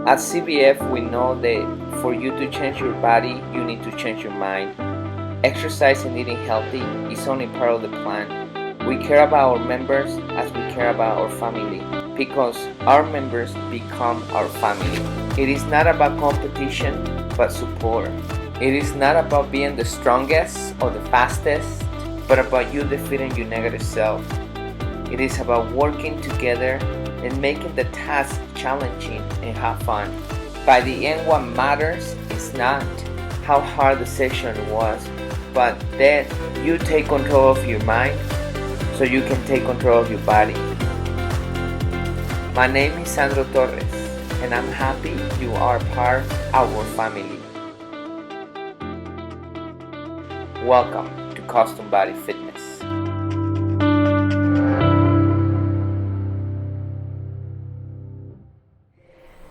At CBF, we know that for you to change your body, you need to change your mind. Exercise and eating healthy is only part of the plan. We care about our members as we care about our family, because our members become our family. It is not about competition, but support. It is not about being the strongest or the fastest, but about you defeating your negative self. It is about working together and making the task challenging and have fun. By the end, what matters is not how hard the session was, but that you take control of your mind so you can take control of your body. My name is Sandro Torres, and I'm happy you are part of our family. Welcome to Custom Body Fitness.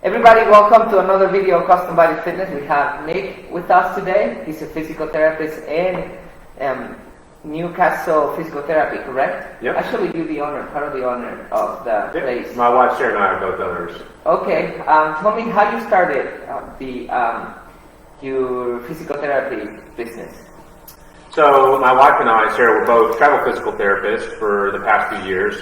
Everybody, welcome to another video of Custom Body Fitness. We have Nick with us today. He's a physical therapist in Newcastle Physical Therapy, correct? Yep. Actually, you're part of the owner of the place. My wife Sarah and I are both owners. Okay, tell me how you started your physical therapy business. So my wife and I, Sarah, were both travel physical therapists for the past few years,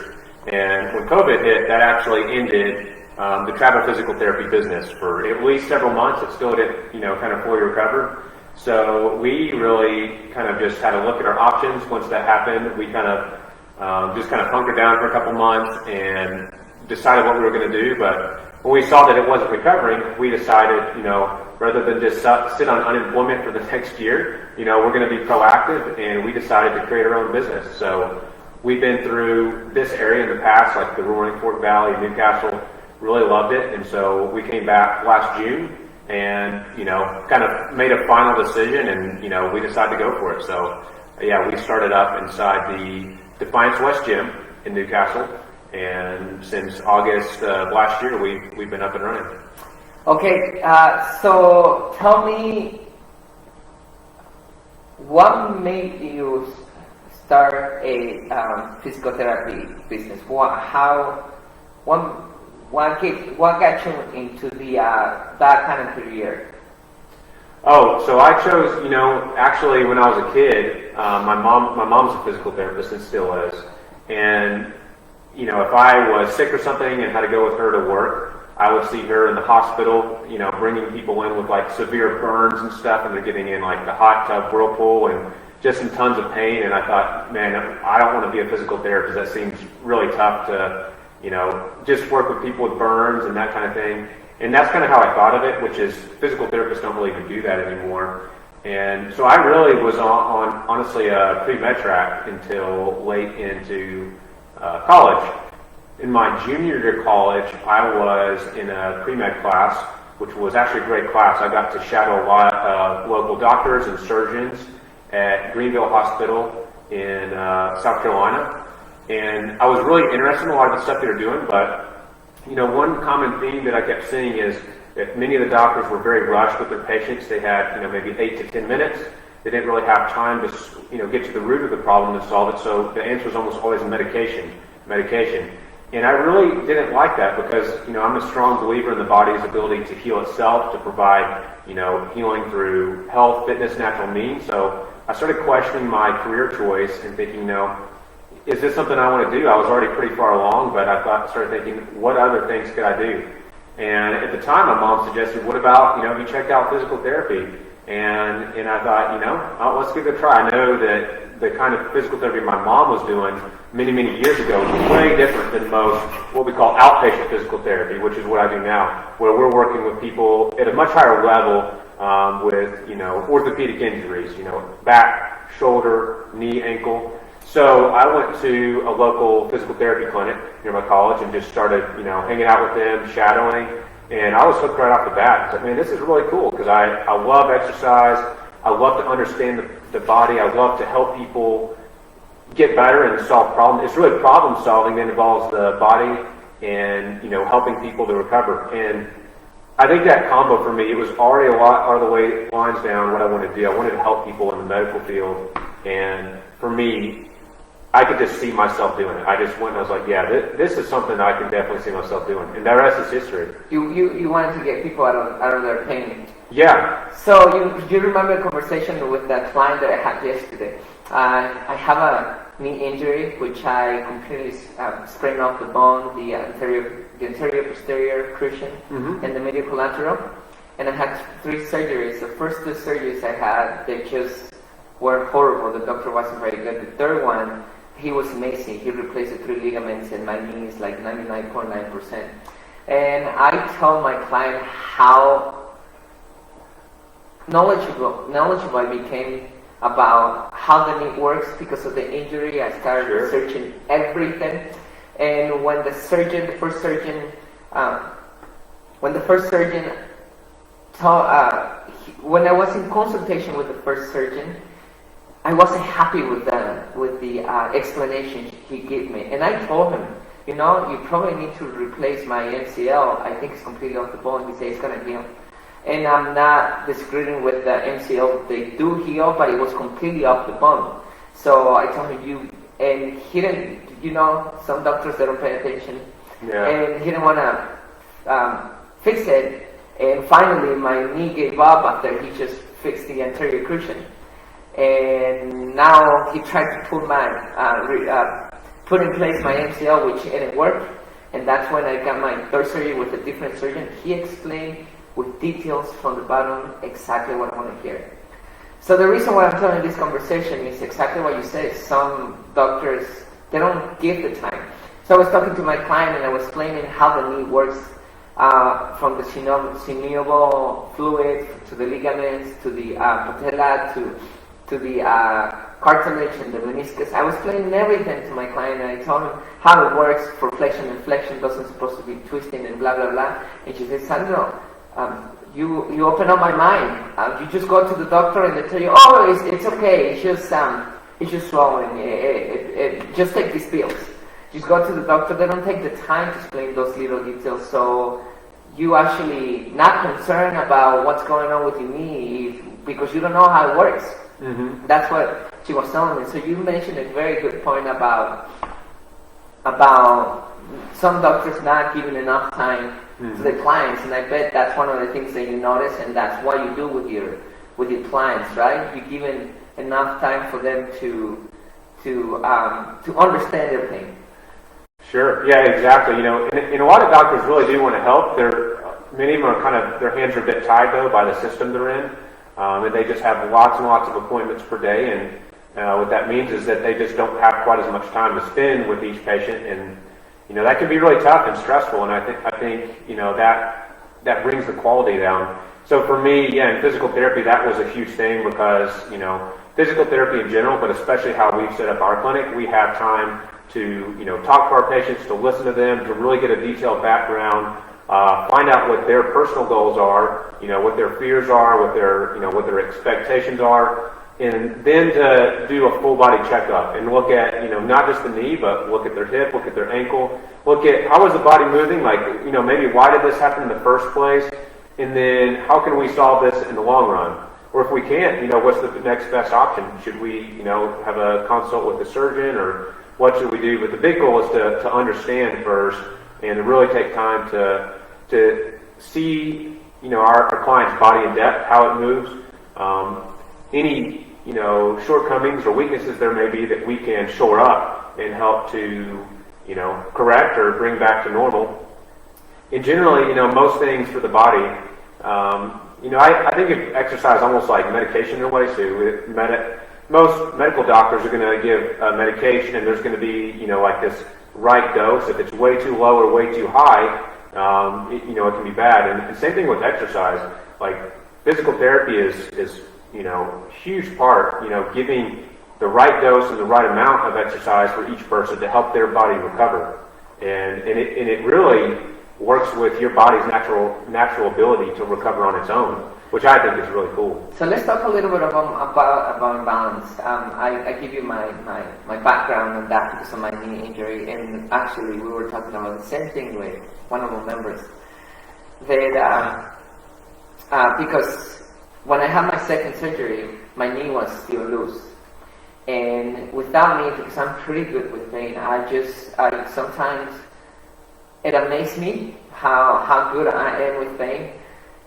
and when COVID hit, that actually ended the travel physical therapy business for at least several months. It still didn't, kind of fully recover. So we really kind of just had a look at our options. Once that happened, we kind of just hunkered down for a couple months and decided what we were going to do. But when we saw that it wasn't recovering, we decided, rather than just sit on unemployment for the next year, we're going to be proactive, and we decided to create our own business. So we've been through this area in the past, like the Roaring Fork Valley, Newcastle. Really loved it, and so we came back last June and kind of made a final decision, and we decided to go for it. So yeah, we started up inside the Defiance West Gym in Newcastle, and since August of last year we've been up and running. Okay, so tell me, what made you start a physical therapy business? What got you into that kind of career? Oh, so I chose, actually when I was a kid, my mom's a physical therapist and still is. And, if I was sick or something and had to go with her to work, I would see her in the hospital, bringing people in with like severe burns and stuff, and they're getting in like the hot tub whirlpool and just in tons of pain. And I thought, man, I don't want to be a physical therapist. That seems really tough to just work with people with burns and that kind of thing. And that's kind of how I thought of it, which is physical therapists don't really even do that anymore. And so I really was on honestly, a pre-med track until late into college. In my junior year of college, I was in a pre-med class, which was actually a great class. I got to shadow a lot of local doctors and surgeons at Greenville Hospital in South Carolina. And I was really interested in a lot of the stuff they were doing, but one common theme that I kept seeing is that many of the doctors were very rushed with their patients. They had maybe 8 to 10 minutes. They didn't really have time to get to the root of the problem and solve it. So the answer was almost always medication. And I really didn't like that because I'm a strong believer in the body's ability to heal itself, to provide healing through health, fitness, natural means. So I started questioning my career choice and thinking, is this something I want to do? I was already pretty far along, but I started thinking, what other things could I do? And at the time, my mom suggested, what about, have you checked out physical therapy? And I thought, let's give it a try. I know that the kind of physical therapy my mom was doing many, many years ago was way different than most what we call outpatient physical therapy, which is what I do now, where we're working with people at a much higher level with, orthopedic injuries, back, shoulder, knee, ankle. So I went to a local physical therapy clinic near my college and just started, hanging out with them, shadowing, and I was hooked right off the bat. I was like, man, this is really cool because I love exercise. I love to understand the body. I love to help people get better and solve problems. It's really problem solving that involves the body and, helping people to recover. And I think that combo for me, it was already a lot of the way lines down what I wanted to do. I wanted to help people in the medical field. And for me, I could just see myself doing it. I just went and I was like, yeah, this is something I can definitely see myself doing. And the rest is history. You wanted to get people out of their pain. Yeah. So you remember a conversation with that client that I had yesterday. I have a knee injury, which I completely sprained off the bone, the anterior posterior cruciate, and the medial collateral. And I had 3 surgeries. The first 2 surgeries I had, they just were horrible. The doctor wasn't very good. The third one, he was amazing. He replaced the 3 ligaments, and my knee is like 99.9%. And I tell my client how knowledgeable I became about how the knee works because of the injury. I started researching everything. And when the first surgeon when I was in consultation with the first surgeon, I wasn't happy with the explanation he gave me. And I told him, you probably need to replace my MCL. I think it's completely off the bone. He said it's going to heal. And I'm not disagreeing with the MCL. They do heal, but it was completely off the bone. So I told him, and he didn't, some doctors, they don't pay attention. Yeah. And he didn't want to fix it. And finally, my knee gave up after he just fixed the anterior cruciate. And now he tried to put in place my MCL, which didn't work. And that's when I got my third surgery with a different surgeon. He explained with details from the bottom exactly what I want to hear. So the reason why I'm telling this conversation is exactly what you said. Some doctors, they don't give the time. So I was talking to my client and I was explaining how the knee works, from the synovial fluid to the ligaments to the patella to the cartilage and the meniscus. I was explaining everything to my client, and I told him how it works for flexion and flexion doesn't supposed to be twisting and blah blah blah. And she said, Sandro, you open up my mind. You just go to the doctor and they tell you, oh, it's okay. It's just swallowing. Just take these pills. Just go to the doctor. They don't take the time to explain those little details. So you actually not concerned about what's going on with your knee because you don't know how it works. Mm-hmm. That's what she was telling me. So you mentioned a very good point about some doctors not giving enough time to the clients, and I bet that's one of the things that you notice, and that's what you do with your clients, right? You're giving enough time for them to understand their pain. Sure. Yeah, exactly. And a lot of doctors really do want to help. Many of them are their hands are a bit tied though by the system they're in, and they just have lots and lots of appointments per day. And what that means is that they just don't have quite as much time to spend with each patient, and that can be really tough and stressful. And I think that brings the quality down. So for me, in physical therapy, that was a huge thing because physical therapy in general, but especially how we've set up our clinic, we have time to talk to our patients, to listen to them, to really get a detailed background, find out what their personal goals are, what their fears are, what their expectations are, and then to do a full body checkup and look at not just the knee, but look at their hip, look at their ankle, look at how is the body moving, like maybe why did this happen in the first place, and then how can we solve this in the long run. Or if we can't, what's the next best option? Should we, have a consult with the surgeon, or what should we do? But the big goal is to understand first and to really take time to see, our client's body in depth, how it moves, any, shortcomings or weaknesses there may be that we can shore up and help to, correct or bring back to normal. And generally, most things for the body, I think of exercise almost like medication in a way too. Most medical doctors are going to give medication, and there's going to be, like this right dose. If it's way too low or way too high, it can be bad. And same thing with exercise. Like physical therapy is huge part, giving the right dose and the right amount of exercise for each person to help their body recover. And it really works with your body's natural ability to recover on its own, which I think is really cool. So let's talk a little bit about balance. I give you my background on that because of my knee injury, and actually we were talking about the same thing with one of our members. That because when I had my second surgery, my knee was still loose, And without me, because I'm pretty good with pain, I sometimes it amazes me how good I am with pain.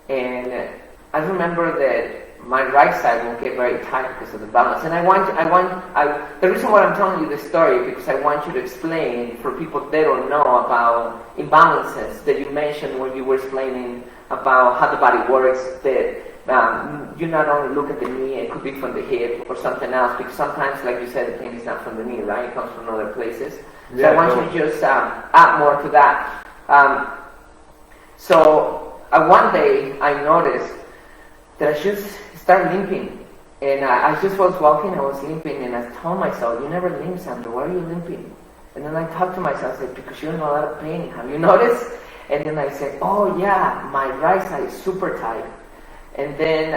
And I remember that my right side won't get very tight because of the balance. And the reason why I'm telling you this story, because I want you to explain for people that don't know about imbalances that you mentioned when you were explaining about how the body works, that you not only look at the knee, it could be from the hip or something else, because sometimes, like you said, the pain is not from the knee, right? It comes from other places. So Yeah, I want you to just add more to that. So one day I noticed that I just started limping. And I just was walking, I was limping, and I told myself, you never limp, Sandra, why are you limping? And then I talked to myself, I said, because you're in a lot of pain, have you noticed? And then I said, oh yeah, my right side is super tight. And then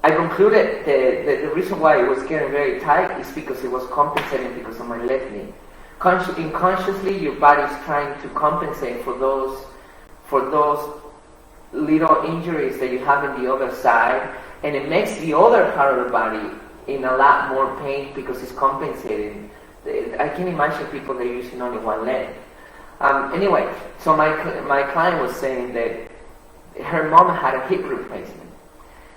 I concluded that the reason why it was getting very tight is because it was compensating because of my left knee. Unconsciously, your body's trying to compensate for those little injuries that you have in the other side, and it makes the other part of the body in a lot more pain because it's compensating. I can imagine people that are using only one leg. Anyway, so my client was saying that her mom had a hip replacement,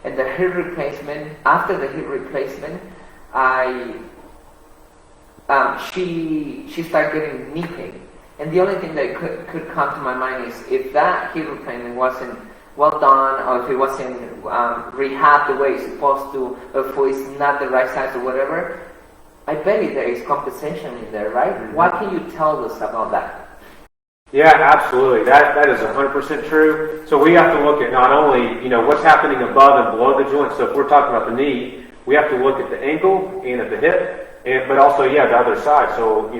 and the hip replacement, after the hip replacement, she started getting knee pain. And the only thing that could come to my mind is if that hip replacement wasn't well done, or if it wasn't rehabbed the way it's supposed to, or if it's not the right size or whatever, I bet there is compensation in there, right? Mm-hmm. What can you tell us about that? Yeah, absolutely. That is 100% true. So we have to look at not only, what's happening above and below the joint. So if we're talking about the knee, we have to look at the ankle and at the hip, but also, the other side. So,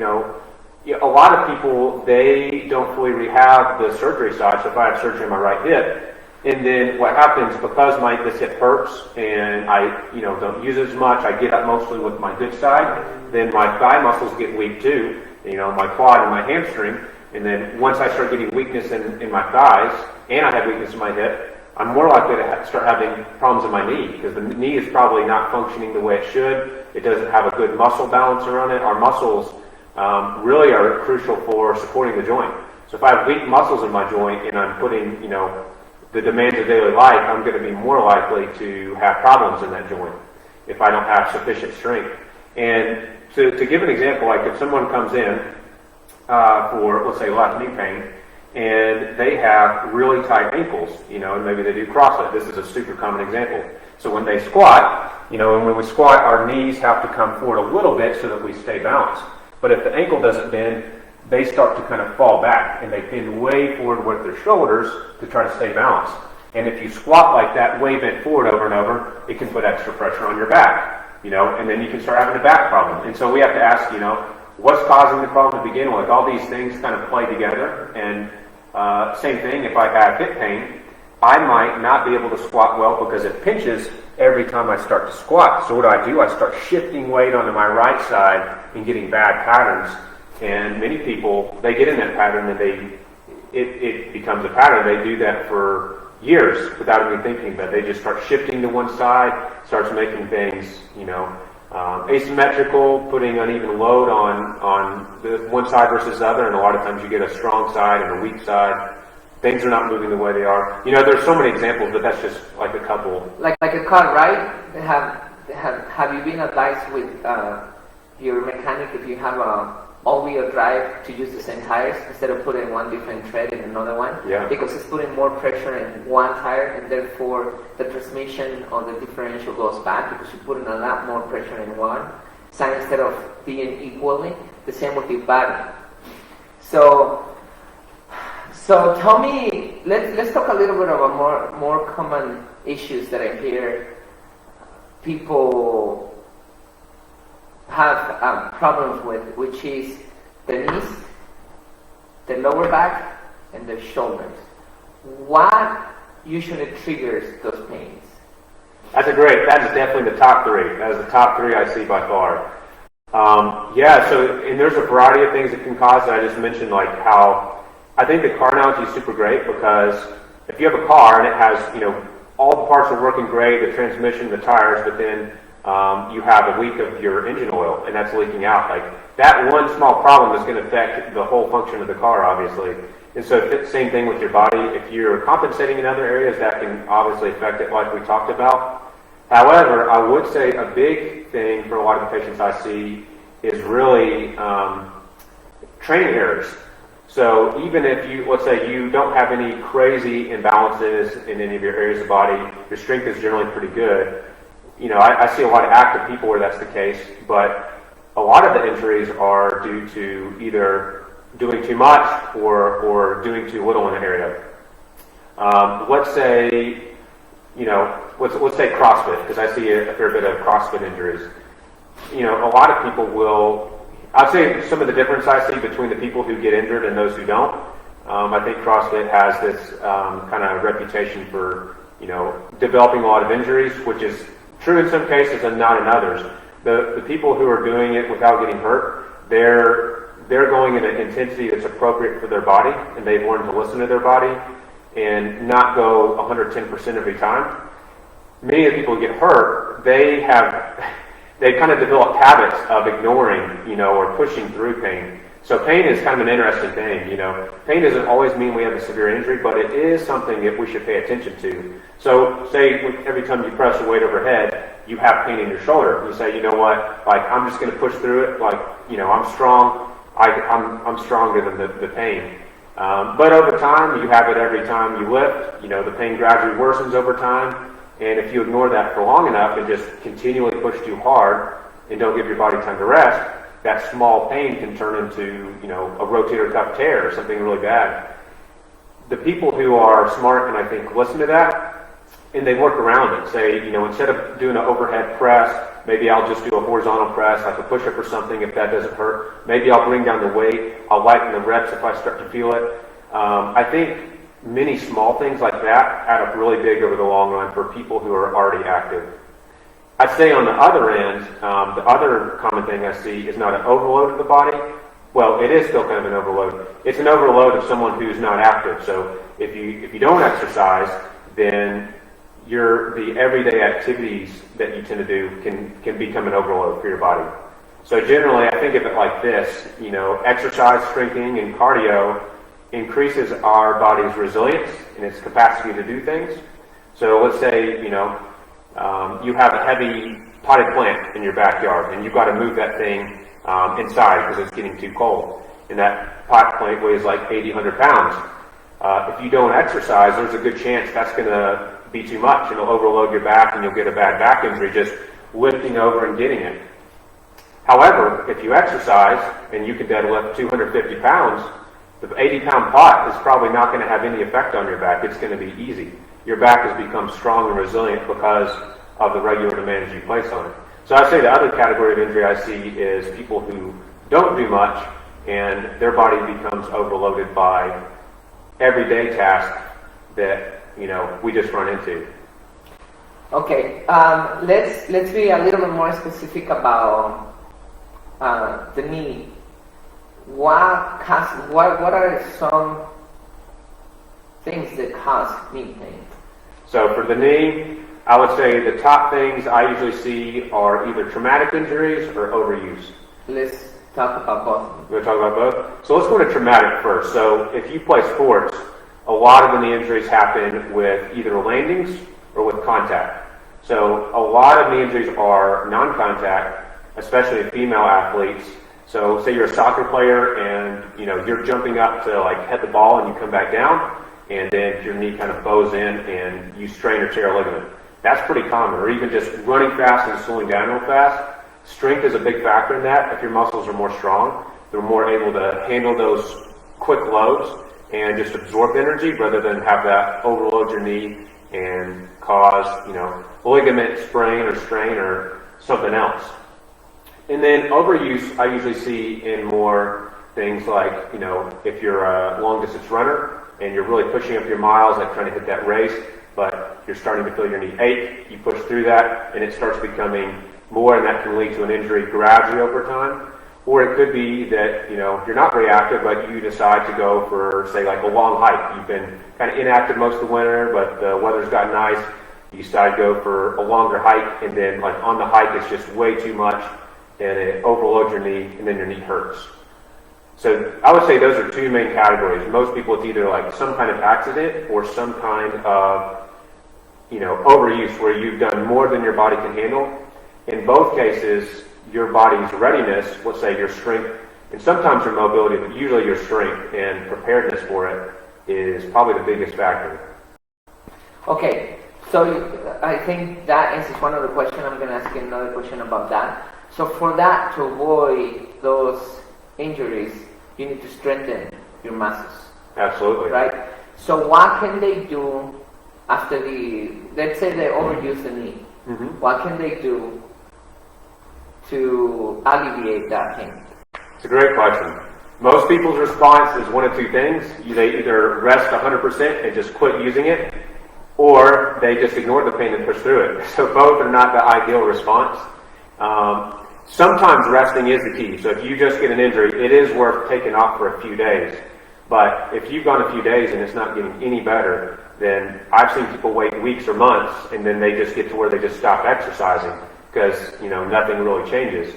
a lot of people, they don't fully rehab the surgery side. So if I have surgery on my right hip, and then what happens, because this hip hurts and I, don't use it as much, I get up mostly with my good side, then my thigh muscles get weak too, my quad and my hamstring. And then once I start getting weakness in my thighs, and I have weakness in my hip, I'm more likely to start having problems in my knee, because the knee is probably not functioning the way it should. It doesn't have a good muscle balance around it. Our muscles really are crucial for supporting the joint. So if I have weak muscles in my joint and I'm putting, the demands of daily life, I'm going to be more likely to have problems in that joint if I don't have sufficient strength. And to give an example, like if someone comes in for, let's say, left knee pain, and they have really tight ankles, and maybe they do CrossFit. This is a super common example. So when they squat, and when we squat, our knees have to come forward a little bit so that we stay balanced. But if the ankle doesn't bend, they start to kind of fall back, and they bend way forward with their shoulders to try to stay balanced. And if you squat like that, way bent forward over and over, it can put extra pressure on your back, and then you can start having a back problem. And so we have to ask, what's causing the problem to begin with? All these things kind of play together. And same thing, if I have hip pain, I might not be able to squat well because it pinches every time I start to squat. So what do? I start shifting weight onto my right side and getting bad patterns. And many people, they get in that pattern and it becomes a pattern. They do that for years without even thinking about it. They just start shifting to one side, starts making things, asymmetrical, putting uneven load on the one side versus the other, and a lot of times you get a strong side and a weak side. Things are not moving the way they are. There's so many examples, but that's just like a couple. Like a car, right? Have you been advised with your mechanic, if you have a all-wheel drive, to use the same tires instead of putting one different tread in another one? Yeah. Because it's putting more pressure in one tire, and therefore the transmission or the differential goes back because you're putting a lot more pressure in one side instead of being equally. The same with your body. So tell me, let's talk a little bit about more common issues that I hear people have problems with, which is the knees, the lower back, and the shoulders. What usually triggers those pains? That is definitely the top three. That is the top three I see by far. And there's a variety of things that can cause it. I just mentioned like how I think the car analogy is super great, because if you have a car and it has, all the parts are working great, the transmission, the tires, but then you have a leak of your engine oil and that's leaking out. Like that one small problem is going to affect the whole function of the car, obviously. And so same thing with your body. If you're compensating in other areas, that can obviously affect it like we talked about. However, I would say a big thing for a lot of the patients I see is really training errors. So even if you, let's say you don't have any crazy imbalances in any of your areas of body, your strength is generally pretty good. You know, I see a lot of active people where that's the case, but a lot of the injuries are due to either doing too much or doing too little in an area. Let's say, you know, let's take CrossFit, because I see a fair bit of CrossFit injuries. You know, a lot of people will, I'd say some of the difference I see between the people who get injured and those who don't. I think CrossFit has this kind of reputation for, you know, developing a lot of injuries, which is true in some cases and not in others. The people who are doing it without getting hurt, they're going at an intensity that's appropriate for their body, and they've learned to listen to their body and not go 110% every time. Many of the people who get hurt, they kind of develop habits of ignoring, you know, or pushing through pain. So pain is kind of an interesting thing, you know. Pain doesn't always mean we have a severe injury, but it is something that we should pay attention to. So say every time you press a weight overhead, you have pain in your shoulder. You say, you know what, like I'm just going to push through it, like, you know, I'm strong, I'm stronger than the pain. But over time, you have it every time you lift, you know, the pain gradually worsens over time. And if you ignore that for long enough and just continually push too hard and don't give your body time to rest, that small pain can turn into, you know, a rotator cuff tear or something really bad. The people who are smart and I think listen to that, and they work around it. Say, you know, instead of doing an overhead press, maybe I'll just do a horizontal press, like a push-up or something if that doesn't hurt. Maybe I'll bring down the weight. I'll lighten the reps if I start to feel it. I think many small things like that add up really big over the long run for people who are already active. I'd say on the other end, the other common thing I see is not an overload of the body. Well, it is still kind of an overload. It's an overload of someone who's not active. So if you don't exercise, then the everyday activities that you tend to do can become an overload for your body. So generally, I think of it like this, you know, exercise, strengthening, and cardio increases our body's resilience and its capacity to do things. So let's say, you know, you have a heavy potted plant in your backyard and you've got to move that thing inside because it's getting too cold. And that pot plant weighs like 80, 100 pounds. If you don't exercise, there's a good chance that's going to be too much and it'll overload your back and you'll get a bad back injury just lifting over and getting it. However, if you exercise and you can deadlift 250 pounds, the 80-pound pot is probably not going to have any effect on your back. It's going to be easy. Your back has become strong and resilient because of the regular demands you place on it. So I'd say the other category of injury I see is people who don't do much and their body becomes overloaded by everyday tasks that, you know, we just run into. Okay, let's be a little bit more specific about the knee. What are some things that cause knee pain? So for the knee, I would say the top things I usually see are either traumatic injuries or overuse. Let's talk about both. We're going to talk about both? So let's go to traumatic first. So if you play sports, a lot of the knee injuries happen with either landings or with contact. So a lot of knee injuries are non-contact, especially in female athletes. So say you're a soccer player and, you know, you're jumping up to like head the ball and you come back down and then your knee kind of bows in and you strain or tear a ligament. That's pretty common. Or even just running fast and slowing down real fast. Strength is a big factor in that. If your muscles are more strong, they're more able to handle those quick loads and just absorb energy rather than have that overload your knee and cause, you know, ligament sprain or strain or something else. And then overuse I usually see in more things like, you know, if you're a long distance runner and you're really pushing up your miles, like trying to hit that race, but you're starting to feel your knee ache, you push through that and it starts becoming more, and that can lead to an injury gradually over time. Or it could be that, you know, you're not very active, but you decide to go for, say, like a long hike. You've been kind of inactive most of the winter, but the weather's gotten nice. You decide to go for a longer hike, and then like on the hike it's just way too much, and it overloads your knee, and then your knee hurts. So I would say those are two main categories. Most people, it's either like some kind of accident or some kind of, overuse where you've done more than your body can handle. In both cases, your body's readiness, let's say your strength, and sometimes your mobility, but usually your strength and preparedness for it is probably the biggest factor. Okay, so I think that answers one of the questions. I'm going to ask you another question about that. So for that, to avoid those injuries, you need to strengthen your muscles. Absolutely. Right? So what can they do after let's say they overuse the knee. Mm-hmm. What can they do to alleviate that pain? It's a great question. Most people's response is one of two things. They either rest 100% and just quit using it, or they just ignore the pain and push through it. So both are not the ideal response. Sometimes resting is the key. So if you just get an injury, it is worth taking off for a few days. But if you've gone a few days and it's not getting any better, then I've seen people wait weeks or months, and then they just get to where they just stop exercising because nothing really changes.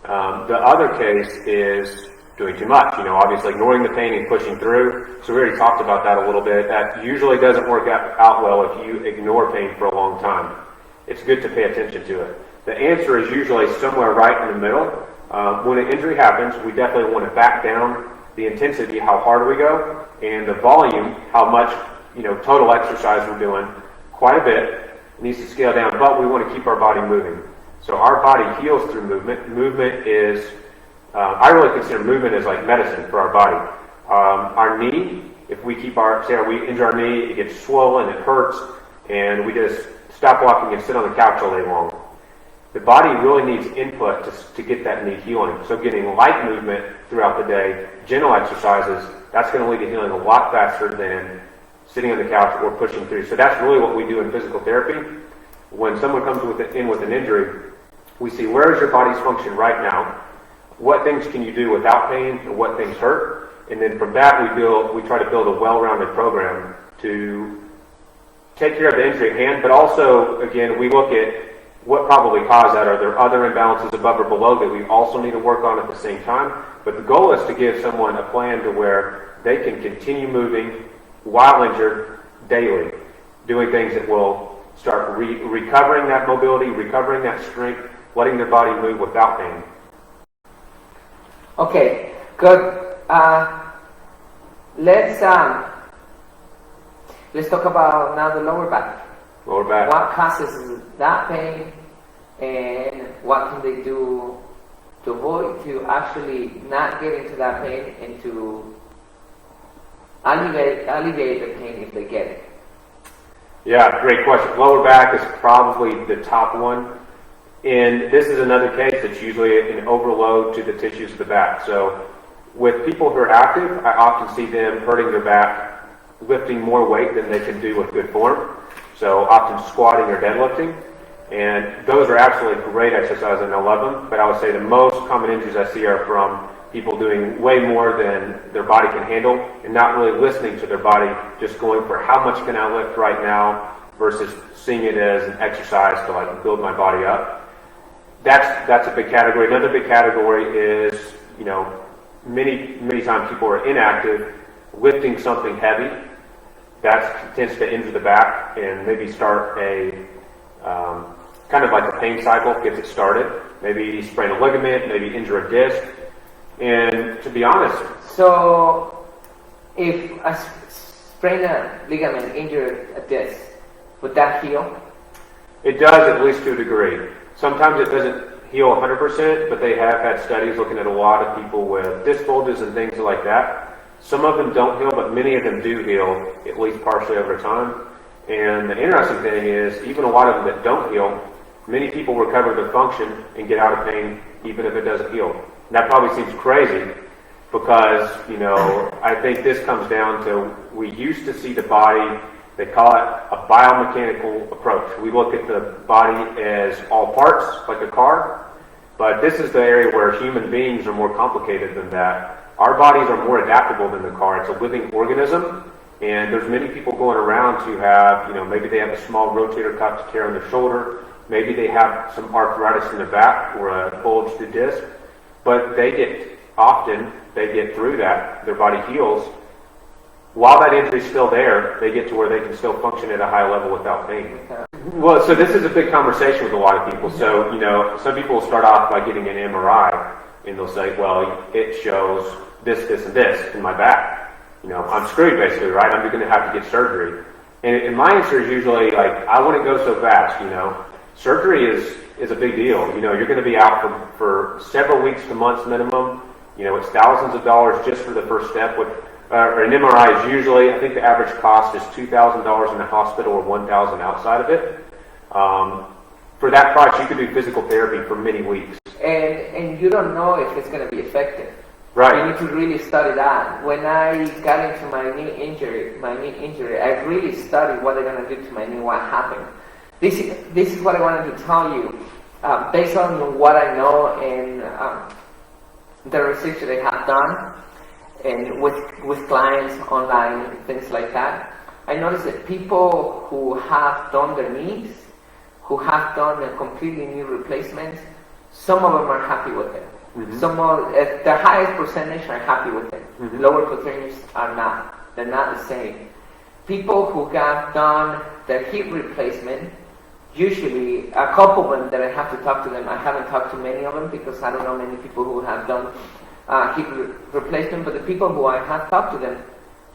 The other case is doing too much. Obviously ignoring the pain and pushing through. So we already talked about that a little bit. That usually doesn't work out well if you ignore pain for a long time. It's good to pay attention to it. The answer is usually somewhere right in the middle. When an injury happens, we definitely want to back down the intensity, how hard we go, and the volume, how much total exercise we're doing. Quite a bit. It needs to scale down, but we want to keep our body moving. So our body heals through movement. Movement is, I really consider movement as like medicine for our body. Our knee, if we keep we injure our knee, it gets swollen, it hurts, and we just stop walking and sit on the couch all day long. The body really needs input to get that knee healing. So getting light movement throughout the day, gentle exercises, that's going to lead to healing a lot faster than sitting on the couch or pushing through. So that's really what we do in physical therapy. When someone comes in with an injury, we see where is your body's function right now, what things can you do without pain, and what things hurt, and then from that we try to build a well-rounded program to take care of the injury at hand, but also, again, we look at what probably caused that. Are there other imbalances above or below that we also need to work on at the same time? But the goal is to give someone a plan to where they can continue moving while injured daily, doing things that will start recovering that mobility, recovering that strength, letting their body move without pain. Okay, good. Let's talk about now the lower back. Lower back. What causes that pain, and what can they do to avoid, to actually not get into that pain and to alleviate the pain if they get it? Yeah, great question. Lower back is probably the top one. And this is another case that's usually an overload to the tissues of the back. So with people who are active, I often see them hurting their back, lifting more weight than they can do with good form. So often squatting or deadlifting. And those are absolutely great exercises, and I love them. But I would say the most common injuries I see are from people doing way more than their body can handle and not really listening to their body, just going for how much can I lift right now versus seeing it as an exercise to like build my body up. That's a big category. Another big category is, many times people are inactive, lifting something heavy. That tends to injure the back and maybe start a kind of like a pain cycle, gets it started. Maybe sprain a ligament, maybe injure a disc. And to be honest, so if I sprain a ligament, injure a disc, would that heal? It does, at least to a degree. Sometimes it doesn't heal 100%, but they have had studies looking at a lot of people with disc bulges and things like that. Some of them don't heal, but many of them do heal, at least partially over time. And the interesting thing is, even a lot of them that don't heal, many people recover their function and get out of pain even if it doesn't heal. And that probably seems crazy because, I think this comes down to, we used to see the body, they call it a biomechanical approach. We look at the body as all parts, like a car, but this is the area where human beings are more complicated than that. Our bodies are more adaptable than the car. It's a living organism, And there's many people going around who have, maybe they have a small rotator cuff tear on their shoulder, maybe they have some arthritis in the back or a bulged disc, but they get through that, their body heals. While that injury's still there, they get to where they can still function at a high level without pain. Well, so this is a big conversation with a lot of people. So, some people will start off by getting an MRI, and they'll say, well, it shows this, this, and this in my back. I'm screwed basically, right? I'm going to have to get surgery. And my answer is usually like, I wouldn't go so fast, Surgery is a big deal. You're going to be out for several weeks to months minimum. It's thousands of dollars just for the first step. An MRI is usually, I think the average cost is $2,000 in the hospital or $1,000 outside of it. For that price, you could do physical therapy for many weeks. And you don't know if it's going to be effective. Right. You need to really study that. When I got into my knee injury, I really studied what they're going to do to my knee, what happened. This is what I wanted to tell you. Based on what I know and the research that I have done, and with clients online, things like that, I noticed that people who have done their knees, who have done a completely knee replacement, some of them are happy with it. Mm-hmm. The highest percentage are happy with it. Mm-hmm. Lower percentages are not. They're not the same. People who have done their hip replacement, usually a couple of them that I have to talk to them. I haven't talked to many of them because I don't know many people who have done hip replacement, but the people who I have talked to them,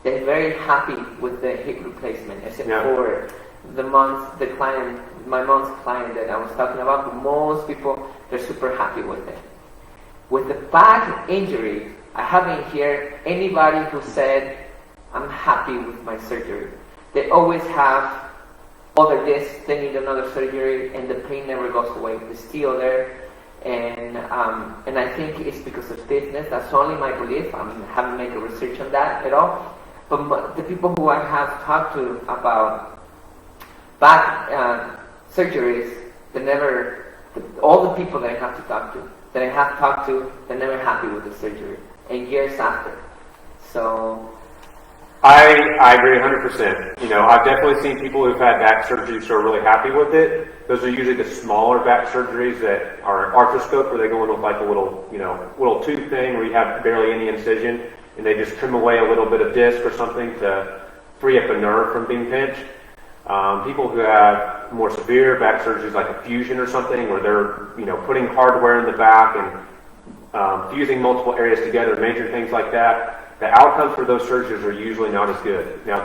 they're very happy with the hip replacement, except for my mom's client that I was talking about. But most people, they're super happy with it. With the back injury, I haven't heard anybody who said, I'm happy with my surgery. They always have other discs, they need another surgery, and the pain never goes away. It's still there. And I think it's because of stiffness. That's only my belief. I haven't made a research on that at all. But the people who I have talked to about back surgeries, all the people that I have talked to, they're never happy with the surgery. And years after. So I agree 100%. I've definitely seen people who've had back surgeries who are really happy with it. Those are usually the smaller back surgeries that are arthroscope, where they go in with like a little tube thing where you have barely any incision, and they just trim away a little bit of disc or something to free up a nerve from being pinched. People who have more severe back surgeries, like a fusion or something, where they're putting hardware in the back and fusing multiple areas together, major things like that. The outcomes for those surgeries are usually not as good. Now,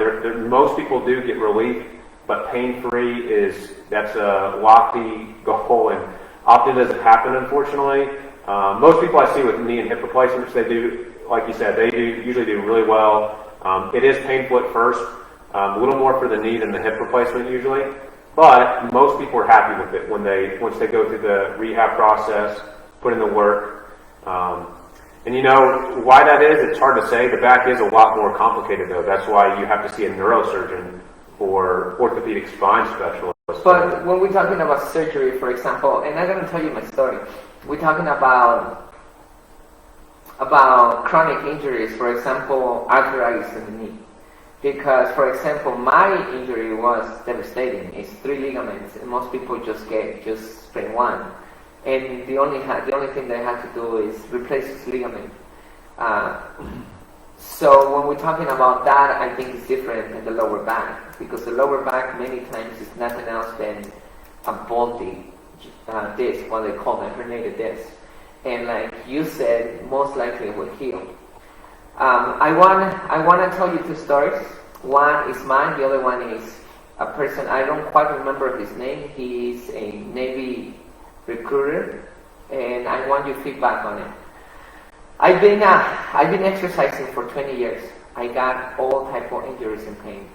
most people do get relief, but pain-free that's a lofty goal, and often doesn't happen, unfortunately. Most people I see with knee and hip replacements, they do, like you said, usually do really well. It is painful at first, a little more for the knee than the hip replacement usually, but most people are happy with it once they go through the rehab process, put in the work. And why that is, it's hard to say. The back is a lot more complicated, though. That's why you have to see a neurosurgeon or orthopedic spine specialist. But when we're talking about surgery, for example, and I'm going to tell you my story. We're talking about chronic injuries, for example, arthritis in the knee. Because, for example, my injury was devastating. It's 3 ligaments, and most people just sprain one. And the only thing they had to do is replace this ligament. So when we're talking about that, I think it's different than the lower back, because the lower back many times is nothing else than a bulgy disc, what they call a herniated disc. And like you said, most likely it will heal. I want to tell you 2 stories. One is mine. The other one is a person, I don't quite remember his name. He's a Navy recruiter, and I want your feedback on it. I've been exercising for 20 years. I got all type of injuries and pain.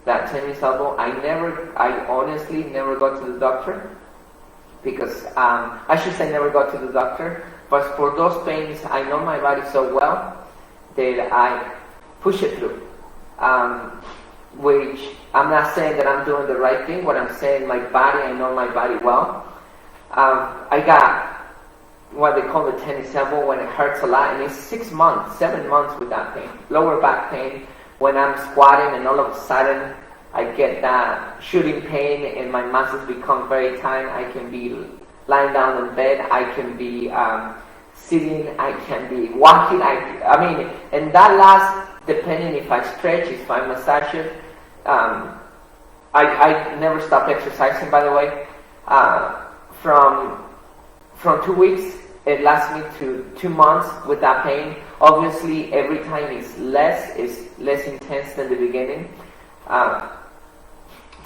That tennis elbow, I honestly never got to the doctor, because I should say never got to the doctor, but for those pains, I know my body so well that I push it through. Which I'm not saying that I'm doing the right thing. What I'm saying, I know my body well. I got what they call the tennis elbow when it hurts a lot, and it's 6 months, 7 months with that pain, lower back pain, when I'm squatting and all of a sudden I get that shooting pain and my muscles become very tight. I can be lying down in bed, I can be sitting, I can be walking. I mean, and that lasts depending if I stretch, if I massage it. I never stop exercising, by the way. From 2 weeks, it lasts me to 2 months with that pain. Obviously, every time is less intense than the beginning.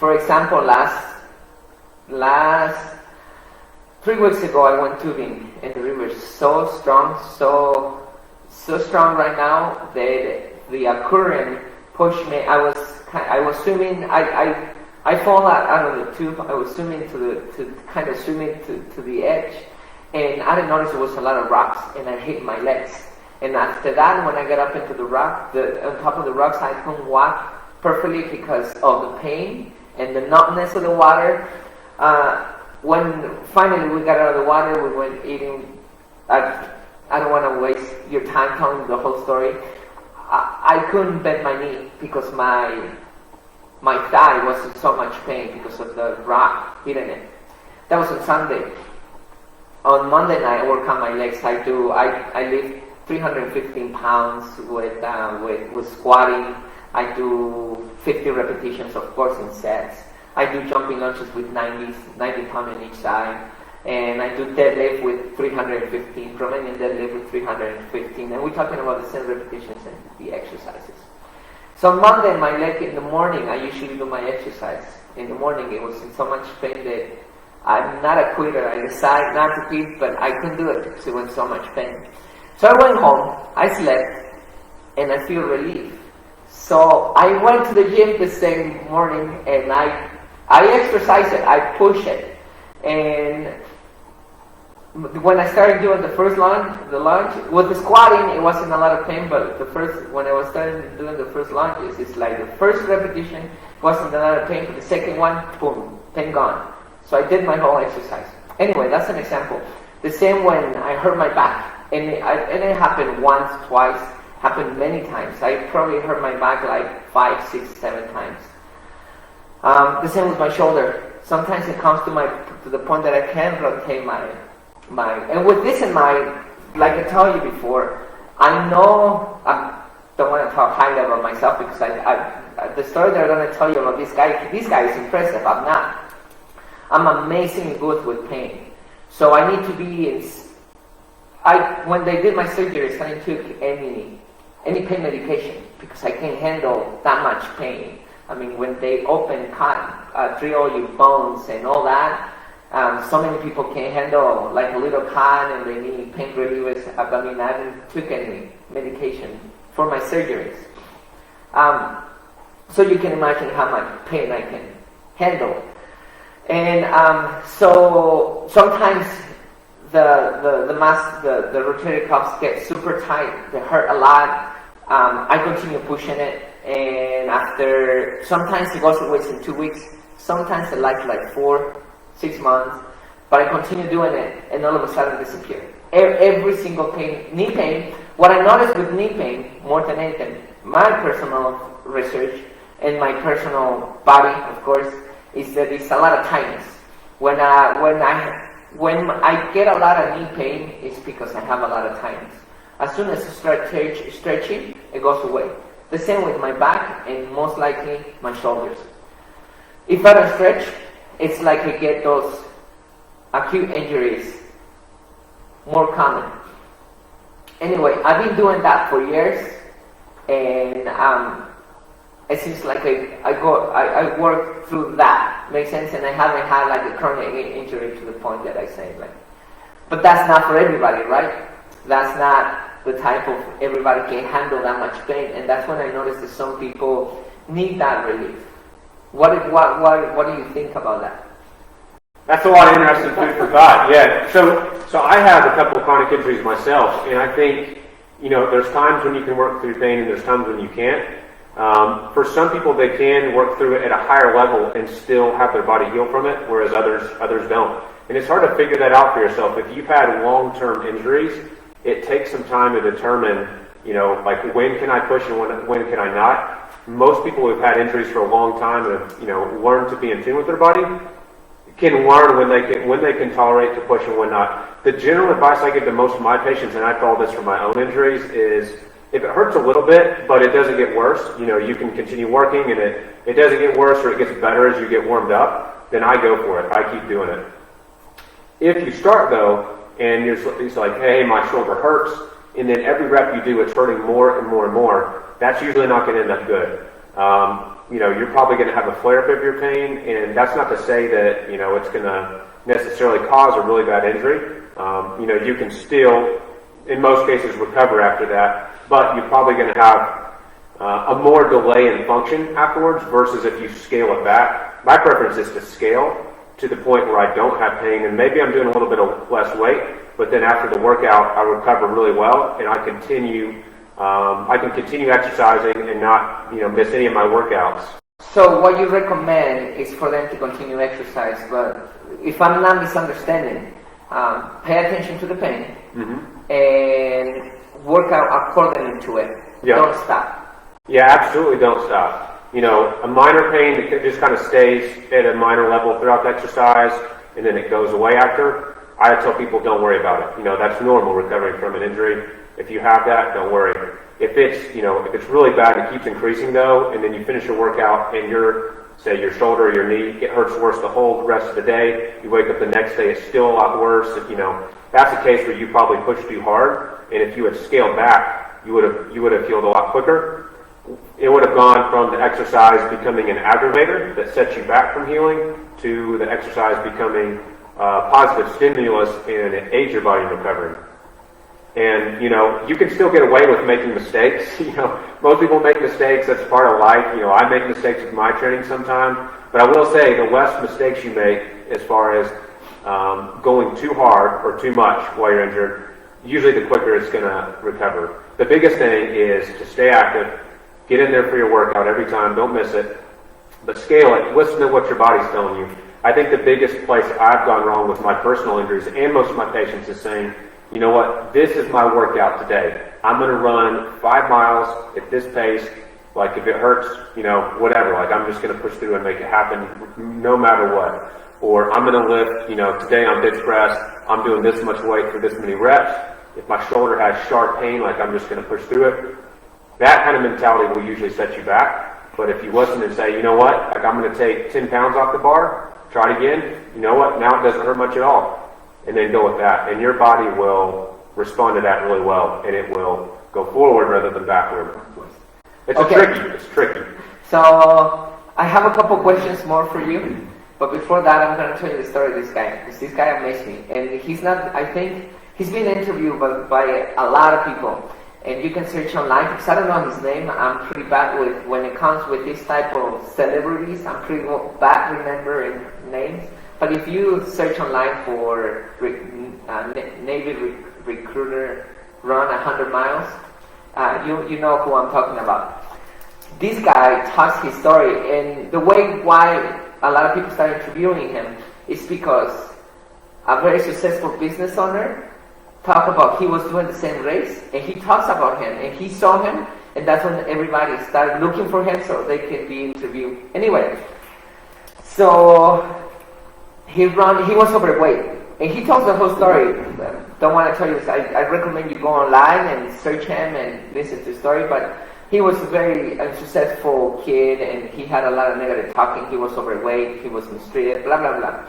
For example, last 3 weeks ago, I went tubing, and the river is so strong right now that the current pushed me. I was swimming. I fall out of the tube. I was swimming to the edge, and I didn't notice there was a lot of rocks, and I hit my legs. And after that, when I got up into the rock, on top of the rocks, I couldn't walk perfectly because of the pain and the numbness of the water. When finally we got out of the water, we went eating. I don't want to waste your time telling you the whole story. I couldn't bend my knee because my thigh was in so much pain because of the rock hitting it. That was on Sunday. On Monday night, I work on my legs. I lift 315 pounds with squatting. I do 50 repetitions, of course, in sets. I do jumping lunges with 90 pounds on each side. And I do deadlift with 315, Romanian deadlift with 315. And we're talking about the same repetitions and the exercises. So on Monday, my leg in the morning, I usually do my exercise. In the morning, it was in so much pain that I'm not a quitter. I decided not to quit, but I couldn't do it because it was so much pain. So I went home, I slept, and I feel relief. So I went to the gym the same morning, and I exercised it, I pushed it. And when I started doing the first lunge, with the squatting, it wasn't a lot of pain, but when I was starting doing the first lunges, it's like the first repetition wasn't a lot of pain, but the second one, boom, pain gone. So I did my whole exercise. Anyway, that's an example. The same when I hurt my back, and it happened once, twice, happened many times. I probably hurt my back like 5, 6, 7 times. The same with my shoulder. Sometimes it comes to the point that I can't rotate my and with this in mind, like I told you before, I know I don't want to talk high level of myself because the story that I'm going to tell you about this guy is impressive. I'm not. I'm amazingly good with pain. So I need to be when they did my surgeries, I didn't take any pain medication because I can't handle that much pain. I mean, when they drill all your bones and all that, so many people can't handle like a little cut and they need pain relievers. I mean, I didn't take any medication for my surgeries. So you can imagine how much pain I can handle. And so sometimes the rotator cuffs get super tight. They hurt a lot. I continue pushing it, and sometimes it goes away in 2 weeks. Sometimes it lasts like 4, 6 months, but I continue doing it, and all of a sudden disappear. Every single knee pain. What I noticed with knee pain more than anything, my personal research and my personal body, of course, is that it's a lot of tightness. When I get a lot of knee pain, it's because I have a lot of tightness. As soon as I start stretching, it goes away. The same with my back and most likely my shoulders. If I don't stretch, it's like I get those acute injuries more common. Anyway, I've been doing that for years, and it seems like I work through that. Makes sense? And I haven't had like a chronic injury to the point that I say like. But that's not for everybody, right? That's not the type of everybody can handle that much pain, and that's when I noticed that some people need that relief. What do you think about that? That's a lot of interesting food for thought. Yeah. So I have a couple of chronic injuries myself, and I think there's times when you can work through pain, and there's times when you can't. For some people, they can work through it at a higher level and still have their body heal from it, whereas others don't. And it's hard to figure that out for yourself. If you've had long-term injuries, it takes some time to determine, like when can I push and when can I not? Most people who've had injuries for a long time and have, learned to be in tune with their body can learn when they can tolerate to push and when not. The general advice I give to most of my patients, and I follow this for my own injuries, is if it hurts a little bit, but it doesn't get worse, you can continue working and it doesn't get worse or it gets better as you get warmed up, then I go for it. I keep doing it. If you start though, and it's like, hey, my shoulder hurts, and then every rep you do, it's hurting more and more and more, that's usually not going to end up good. You're probably going to have a flare-up of your pain, and that's not to say that, it's going to necessarily cause a really bad injury. You can still, in most cases, recover after that, but you're probably going to have a more delay in function afterwards versus if you scale it back. My preference is to scale to the point where I don't have pain, and maybe I'm doing a little bit of less weight, but then after the workout, I recover really well, and I can continue exercising and not, miss any of my workouts. So what you recommend is for them to continue exercise, but if I'm not misunderstanding, pay attention to the pain and work out according to it. Yeah. Don't stop. Yeah, absolutely don't stop. A minor pain that just kind of stays at a minor level throughout the exercise and then it goes away after, I tell people don't worry about it. That's normal recovering from an injury. If you have that, don't worry. If it's really bad, it keeps increasing though, and then you finish your workout and your shoulder or your knee, it hurts worse the whole rest of the day. You wake up the next day, it's still a lot worse. That's a case where you probably pushed too hard, and if you had scaled back, you would have healed a lot quicker. It would have gone from the exercise becoming an aggravator that sets you back from healing to the exercise becoming positive stimulus and it aids your body in recovering. And, you can still get away with making mistakes. Most people make mistakes. That's part of life. I make mistakes with my training sometimes. But I will say the less mistakes you make as far as going too hard or too much while you're injured, usually the quicker it's going to recover. The biggest thing is to stay active, get in there for your workout every time, don't miss it, but scale it, listen to what your body's telling you. I think the biggest place I've gone wrong with my personal injuries and most of my patients is saying, you know what, this is my workout today. I'm going to run 5 miles at this pace. Like if it hurts, whatever, like I'm just going to push through and make it happen no matter what. Or I'm going to lift, today on bench press, I'm doing this much weight for this many reps. If my shoulder has sharp pain, like I'm just going to push through it. That kind of mentality will usually set you back. But if you listen and say, you know what, like I'm going to take 10 pounds off the bar, try it again, you know what, now it doesn't hurt much at all. And then go with that. And your body will respond to that really well, and it will go forward rather than backward. It's tricky. So I have a couple questions more for you, but before that I'm going to tell you the story of this guy, because this guy amazed me. And he's not, I think, he's been interviewed by a lot of people. And you can search online, because I don't know his name. I'm pretty bad with, when it comes with this type of celebrities, I'm pretty bad remembering names. But if you search online for Navy recruiter run 100 miles, you know who I'm talking about. This guy talks his story, and the way why a lot of people start interviewing him is because a very successful business owner talked about he was doing the same race, and he talks about him, and he saw him, and that's when everybody started looking for him so they can be interviewed. Anyway, so he was overweight, and he tells the whole story. Don't want to tell you this. I recommend you go online and search him and listen to the story, but he was a very successful kid, and he had a lot of negative talking. He was overweight, he was mistreated, blah, blah, blah.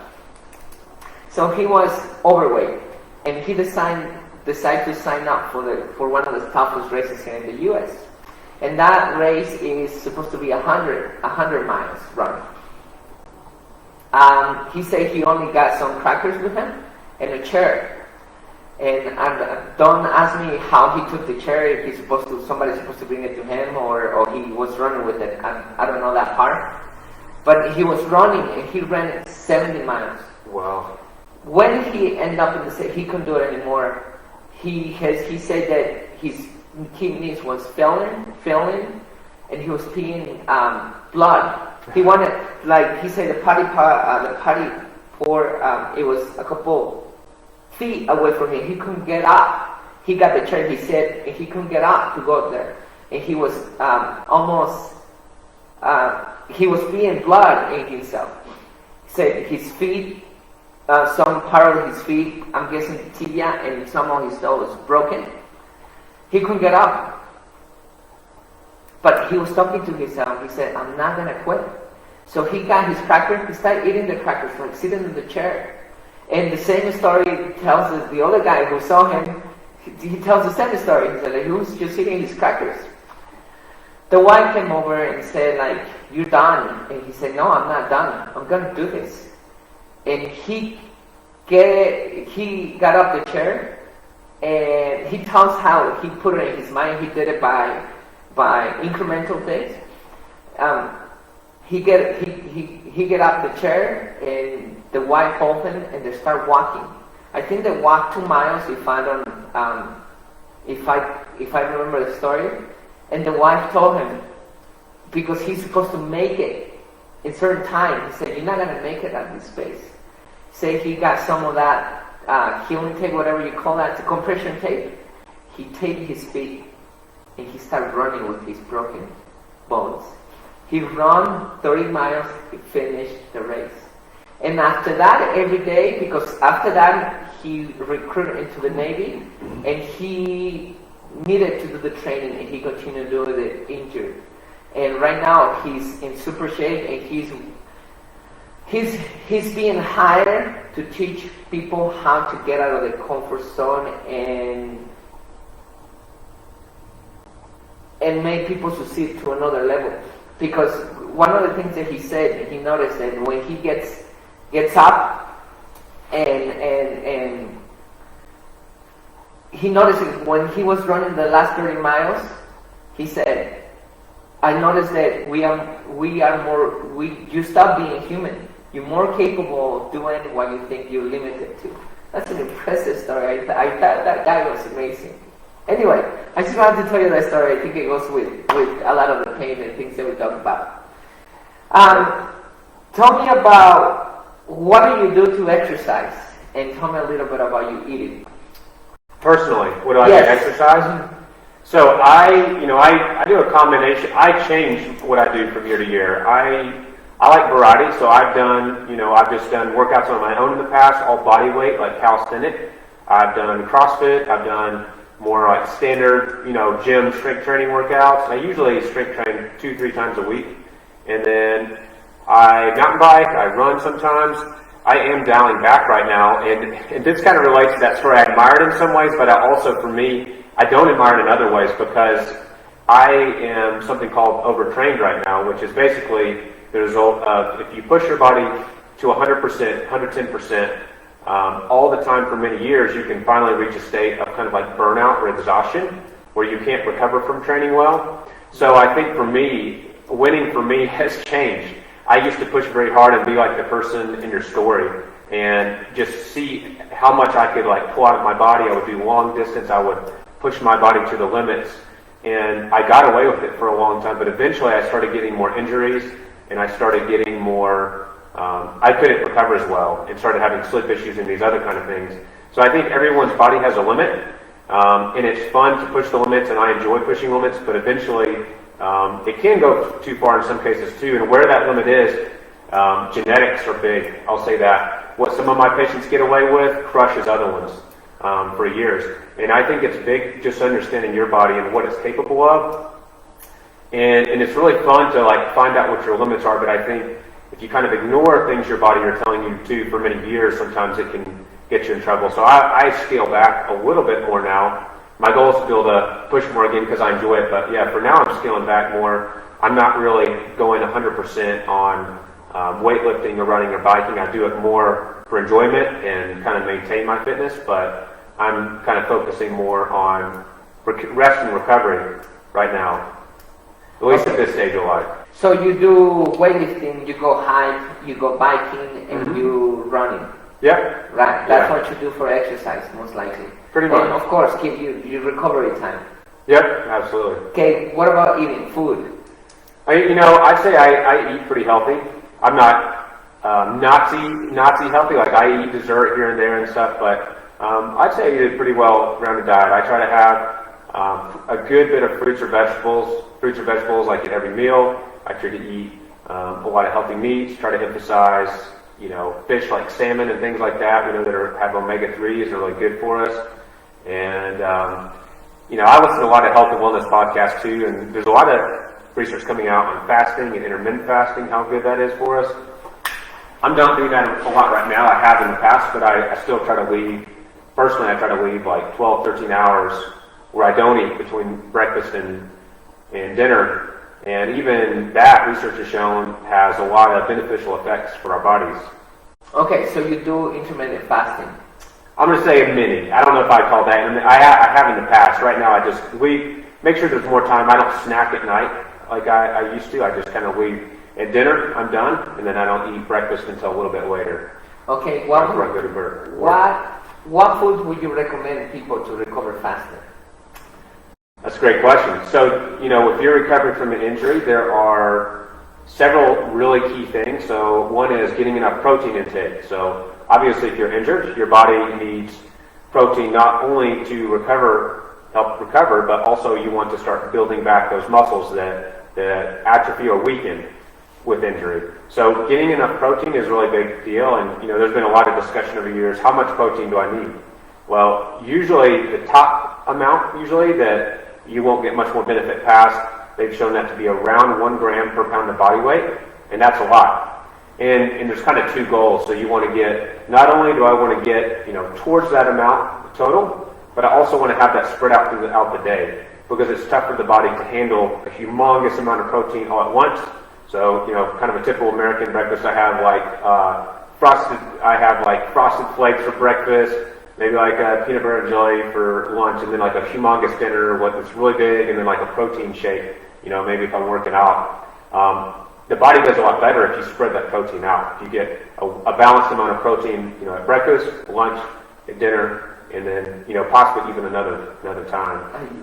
So he was overweight, and he decided to sign up for one of the toughest races here in the U.S. And that race is supposed to be 100 miles run. He said he only got some crackers with him and a chair. And don't ask me how he took the chair. If somebody's supposed to bring it to him, or he was running with it. I don't know that part. But he was running, and he ran 70 miles. Wow. When he ended up in the city, he couldn't do it anymore. He said that his kidneys was failing, and he was peeing blood. He wanted, like he said, the potty pour. It was a couple feet away from him. He couldn't get up. he got the chair, he said, and he couldn't get up to go there. And he was he was peeing blood in himself. He said his feet, some part of his feet, I'm guessing the tibia and some of his toe was broken. He couldn't get up. But he was talking to himself. He said, I'm not going to quit. So he got his crackers. He started eating the crackers, like sitting in the chair. And the same story tells us the other guy who saw him. He tells the same story. He said, like, he was just eating his crackers. The wife came over and said, like, you're done. And he said, no, I'm not done. I'm going to do this. And he got up the chair, and he tells how he put it in his mind. He did it by incremental things. He get up the chair, and the wife hold him, and they start walking. I think they walked 2 miles. If I remember the story. And the wife told him, because he's supposed to make it in certain time. He said, you're not going to make it at this pace. Say he got some of that healing tape, whatever you call that, the compression tape. He taped his feet, and he started running with his broken bones. He ran 30 miles, he finished the race. And after that, every day, because after that, he recruited into the Navy, and he needed to do the training, and he continued doing it injured. And right now, he's in super shape, and he's being hired to teach people how to get out of the comfort zone and make people succeed to another level. Because one of the things that he said, he noticed that when he gets up and he noticed it when he was running the last 30 miles, he said, I noticed that you stop being human. You're more capable of doing what you think you're limited to. That's an impressive story. I thought that guy was amazing. Anyway, I just wanted to tell you that story. I think it goes with a lot of the pain and things that we talk about. Tell me about what do you do to exercise, and tell me a little bit about you eating. Personally, what do I do to exercise? Mm-hmm. So I do a combination. I change what I do from year to year. I like variety, so I've just done workouts on my own in the past, all body weight, like calisthenic. I've done CrossFit. I've done more like standard, gym strength training workouts. I usually strength train 2-3 times a week. And then I mountain bike, I run sometimes. I am dialing back right now, and this kind of relates to that story. I admire it in some ways, but for me, I don't admire it in other ways, because I am something called overtrained right now, which is basically the result of if you push your body to 100%, 110%, all the time for many years, you can finally reach a state of kind of like burnout or exhaustion, where you can't recover from training well. So I think for me, winning for me has changed. I used to push very hard and be like the person in your story, and just see how much I could like pull out of my body. I would do long distance. I would push my body to the limits, and I got away with it for a long time. But eventually, I started getting more injuries, and I started getting more. I couldn't recover as well, and started having sleep issues and these other kind of things. So I think everyone's body has a limit, and it's fun to push the limits, and I enjoy pushing limits. But eventually, it can go too far in some cases too. And where that limit is, genetics are big. I'll say that. What some of my patients get away with crushes other ones for years. And I think it's big just understanding your body and what it's capable of. And it's really fun to like find out what your limits are. But I think if you kind of ignore things your body are telling you to for many years, sometimes it can get you in trouble. So I scale back a little bit more now. My goal is to be able to push more again because I enjoy it. But yeah, for now I'm scaling back more. I'm not really going 100% on weightlifting or running or biking. I do it more for enjoyment and kind of maintain my fitness. But I'm kind of focusing more on rest and recovery right now, at least at this stage of life. So you do weightlifting, you go hike, you go biking, and you running. Yep. Right. That's what you do for exercise, most likely. Pretty much. And of course, give you your recovery time. Yep, absolutely. Okay, what about eating food? I'd say I eat pretty healthy. I'm not Nazi healthy. Like I eat dessert here and there and stuff, but I'd say I eat a pretty well-rounded diet. I try to have a good bit of fruits or vegetables like at every meal. I try to eat a lot of healthy meats, try to emphasize, fish like salmon and things like that, that have omega-3s are really good for us. And, I listen to a lot of health and wellness podcasts too, and there's a lot of research coming out on fasting and intermittent fasting, how good that is for us. I'm not doing that a lot right now. I have in the past, but I still try to leave. Personally, I try to leave like 12, 13 hours where I don't eat between breakfast and dinner. And even that research has shown has a lot of beneficial effects for our bodies. Okay, so you do intermittent fasting. I'm going to say a mini. I don't know if I call that. And I have in the past. Right now, we make sure there's more time. I don't snack at night like I used to. I just kind of leave at dinner. I'm done, and then I don't eat breakfast until a little bit later. Okay, before I go to work. What food would you recommend people to recover faster? That's a great question. So, if you're recovering from an injury, there are several really key things. So, one is getting enough protein intake. So, obviously, if you're injured, your body needs protein not only to help recover, but also you want to start building back those muscles that atrophy or weaken with injury. So, getting enough protein is a really big deal. And, there's been a lot of discussion over the years, how much protein do I need? Well, usually the top amount, that you won't get much more benefit past, they've shown that to be around 1 gram per pound of body weight, and that's a lot. And there's kind of two goals. So you want to get, not only do I want to get, towards that amount total, but I also want to have that spread out throughout the day, because it's tough for the body to handle a humongous amount of protein all at once. So, kind of a typical American breakfast, I have frosted flakes for breakfast, maybe like a peanut butter and jelly for lunch, and then like a humongous dinner, that's really big, and then like a protein shake, maybe if I'm working out. The body does a lot better if you spread that protein out. If you get a balanced amount of protein, at breakfast, lunch, at dinner, and then, possibly even another time.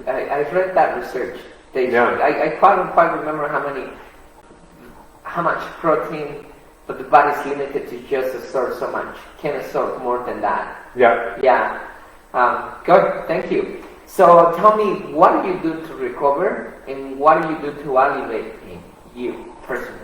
I've read that research. Yeah. I can't quite remember how much protein, but the body's limited to just absorb so much. Can't absorb more than that. Yeah. Yeah. Good. Thank you. So tell me, what do you do to recover, and what do you do to Alleviate you personally?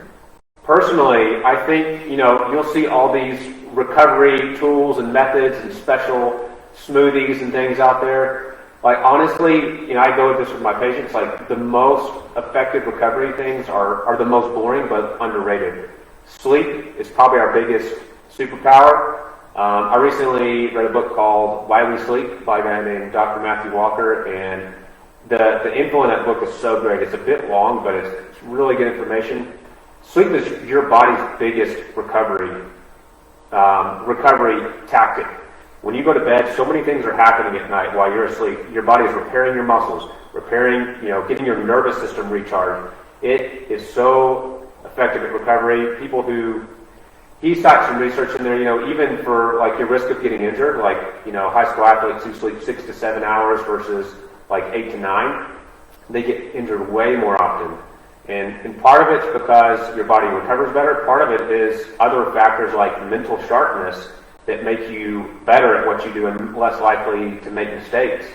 Personally, I think, you'll see all these recovery tools and methods and special smoothies and things out there. Like, honestly, I go with this with my patients, like, the most effective recovery things are the most boring but underrated. Sleep is probably our biggest superpower. I recently read a book called Why We Sleep by a guy named Dr. Matthew Walker, and the info in that book is so great. It's a bit long, but it's really good information. Sleep is your body's biggest recovery tactic. When you go to bed, so many things are happening at night while you're asleep. Your body is repairing your muscles, getting your nervous system recharged. It is so effective at recovery. He's got some research in there, even for like your risk of getting injured, like, high school athletes who sleep 6 to 7 hours versus like 8 to 9, they get injured way more often. And part of it's because your body recovers better. Part of it is other factors like mental sharpness that make you better at what you do and less likely to make mistakes.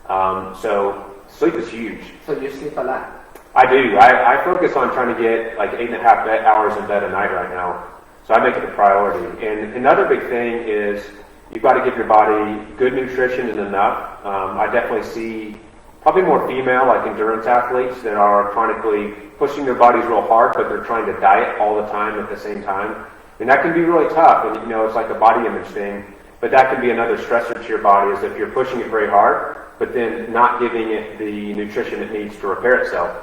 So sleep is huge. So you sleep a lot? I do. I focus on trying to get like 8.5 hours in bed a night right now. So I make it a priority. And another big thing is you've got to give your body good nutrition and enough. I definitely see probably more female, like endurance athletes that are chronically pushing their bodies real hard, but they're trying to diet all the time at the same time. And that can be really tough. And, it's like a body image thing. But that can be another stressor to your body, is if you're pushing it very hard, but then not giving it the nutrition it needs to repair itself.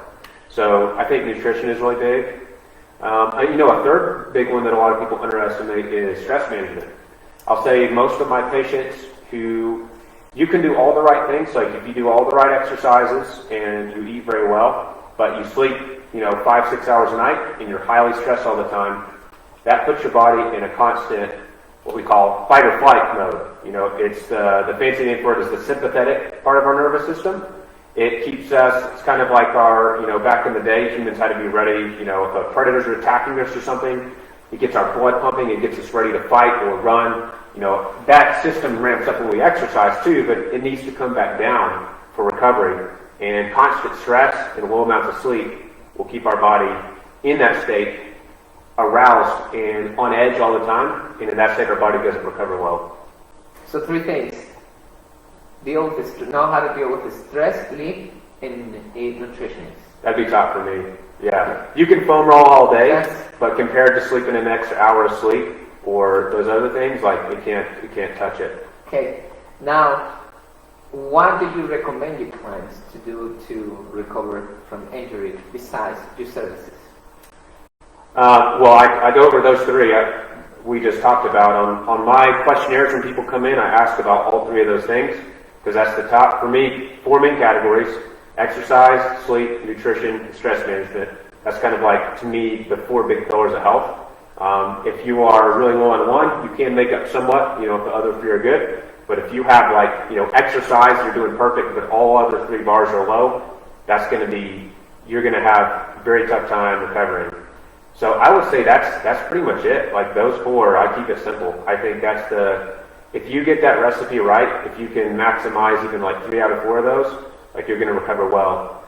So I think nutrition is really big. A third big one that a lot of people underestimate is stress management. I'll say most of my patients who, you can do all the right things, like if you do all the right exercises and you eat very well, but you sleep, 5-6 hours a night and you're highly stressed all the time, that puts your body in a constant, what we call fight or flight mode. It's the fancy name for it is the sympathetic part of our nervous system. It keeps us, it's kind of like our, back in the day, humans had to be ready, if predators are attacking us or something, It gets our blood pumping. It gets us ready to fight or run. You know, that system ramps up when we exercise too, but it needs to come back down for recovery. And constant stress and low amounts of sleep will keep our body in that state, aroused and on edge all the time. And in that state, our body doesn't recover well. So 3 things. Know how to deal with the stress, sleep, and eat nutritionist. That'd be top for me. Yeah. You can foam roll all day, Yes. but compared to sleeping an extra hour of sleep or those other things, like you can't touch it. Okay. Now, what do you recommend your clients to do to recover from injury besides your services? Well, I go over those 3 we just talked about. On my questionnaires when people come in, I ask about all 3 of those things because that's the top. For me, 4 main categories: exercise, sleep, nutrition, and stress management. That's kind of like, to me, the 4 big pillars of health. If you are really low on one, you can make up somewhat, if the other 3 are good. But if you have exercise, you're doing perfect, but all other 3 bars are low, you're going to have a very tough time recovering. So I would say that's pretty much it. Like those 4, I keep it simple. I think if you get that recipe right, if you can maximize even like 3 out of 4 of those, like you're going to recover well.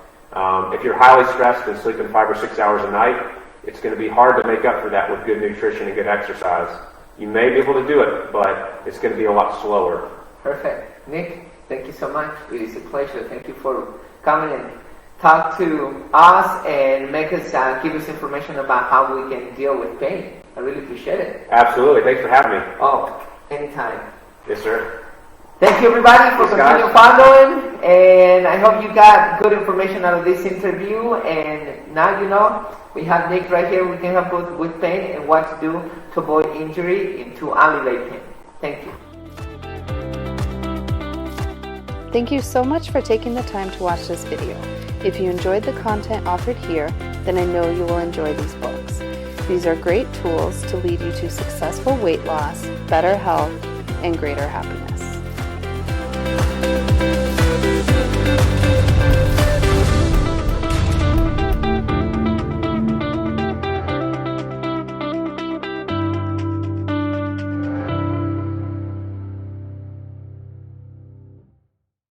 If you're highly stressed and sleeping 5 or 6 hours a night, it's going to be hard to make up for that with good nutrition and good exercise. You may be able to do it, but it's going to be a lot slower. Perfect. Nick, thank you so much. It is a pleasure. Thank you for coming and talk to us and give us information about how we can deal with pain. I really appreciate it. Absolutely. Thanks for having me. Oh, anytime. Yes, sir. Thank you, everybody, for continuing following, and I hope you got good information out of this interview. And now you know we have Nick right here. We can help with pain and what to do to avoid injury and to alleviate pain. Thank you. Thank you so much for taking the time to watch this video. If you enjoyed the content offered here, then I know you will enjoy these books. These are great tools to lead you to successful weight loss, better health, and greater happiness.